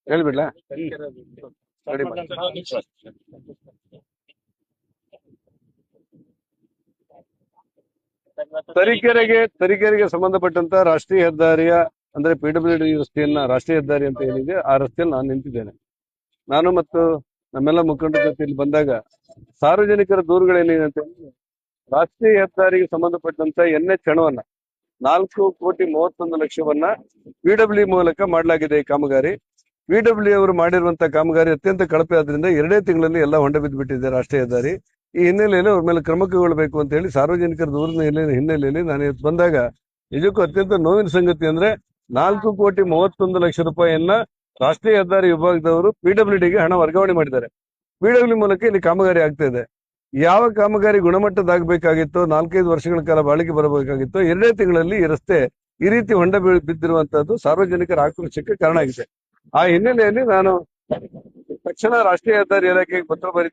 ಹೇಳ್ಬಿಡ್ಲಾ? ತರೀಕೆರೆಗೆ ಸಂಬಂಧಪಟ್ಟಂತ ರಾಷ್ಟ್ರೀಯ ಹೆದ್ದಾರಿಯ ಅಂದ್ರೆ PWD ರಸ್ತೆಯನ್ನ ರಾಷ್ಟ್ರೀಯ ಹೆದ್ದಾರಿ ಅಂತ ಏನಿದೆ ಆ ರಸ್ತೆಯಲ್ಲಿ ನಾನು ನಿಂತಿದ್ದೇನೆ. ನಾನು ಮತ್ತು ನಮ್ಮೆಲ್ಲ ಮುಖಂಡರ ಜೊತೆ ಇಲ್ಲಿ ಬಂದಾಗ ಸಾರ್ವಜನಿಕರ ದೂರುಗಳೇನಿದೆ ಅಂತ ಹೇಳಿದ್ರೆ, ರಾಷ್ಟ್ರೀಯ ಹೆದ್ದಾರಿಗೆ ಸಂಬಂಧಪಟ್ಟಂತ NH ಹಣವನ್ನ 4,31,00,000 PWD ಮೂಲಕ ಮಾಡಲಾಗಿದೆ ಈ ಕಾಮಗಾರಿ. PWD ಅವರು ಮಾಡಿರುವಂತಹ ಕಾಮಗಾರಿ ಅತ್ಯಂತ ಕಳಪೆ ಆದ್ರಿಂದ 2 ತಿಂಗಳಲ್ಲಿ ಎಲ್ಲ ಹೊಂಡ ಬಿದ್ದು ಬಿಟ್ಟಿದೆ ರಾಷ್ಟ್ರೀಯ ಹೆದ್ದಾರಿ. ಈ ಹಿನ್ನೆಲೆಯಲ್ಲಿ ಅವ್ರ ಮೇಲೆ ಕ್ರಮ ಕೈಗೊಳ್ಳಬೇಕು ಅಂತ ಹೇಳಿ ಸಾರ್ವಜನಿಕರ ದೂರಿನ ಹಿನ್ನೆಲೆಯಲ್ಲಿ ನಾನು ಇವತ್ತು ಬಂದಾಗ ನಿಜಕ್ಕೂ ಅತ್ಯಂತ ನೋವಿನ ಸಂಗತಿ ಅಂದ್ರೆ 4,31,00,000 ರೂಪಾಯಿಯನ್ನ ರಾಷ್ಟ್ರೀಯ ಹೆದ್ದಾರಿ ವಿಭಾಗದವರು PWDಗೆ ಹಣ ವರ್ಗಾವಣೆ ಮಾಡಿದ್ದಾರೆ. PWD ಮೂಲಕ ಇಲ್ಲಿ ಕಾಮಗಾರಿ ಆಗ್ತಾ ಇದೆ. ಯಾವ ಕಾಮಗಾರಿ ಗುಣಮಟ್ಟದಾಗಬೇಕಾಗಿತ್ತೋ 4-5 ವರ್ಷಗಳ ಕಾಲ ಬಾಳಿಕೆ ಬರಬೇಕಾಗಿತ್ತೋ 2 ತಿಂಗಳಲ್ಲಿ ಈ ರಸ್ತೆ ಈ ರೀತಿ ಹೊಂಡ ಬಿದ್ದಿರುವಂತದ್ದು ಸಾರ್ವಜನಿಕರ ಆಕ್ರೋಶಕ್ಕೆ ಕಾರಣ ಆಗಿದೆ. ಆ ಹಿನ್ನೆಲೆಯಲ್ಲಿ ನಾನು ತಕ್ಷಣ ರಾಷ್ಟ್ರೀಯ ಹೆದ್ದಾರಿ ಇಲಾಖೆಗೆ ಪತ್ರ ಬರೀ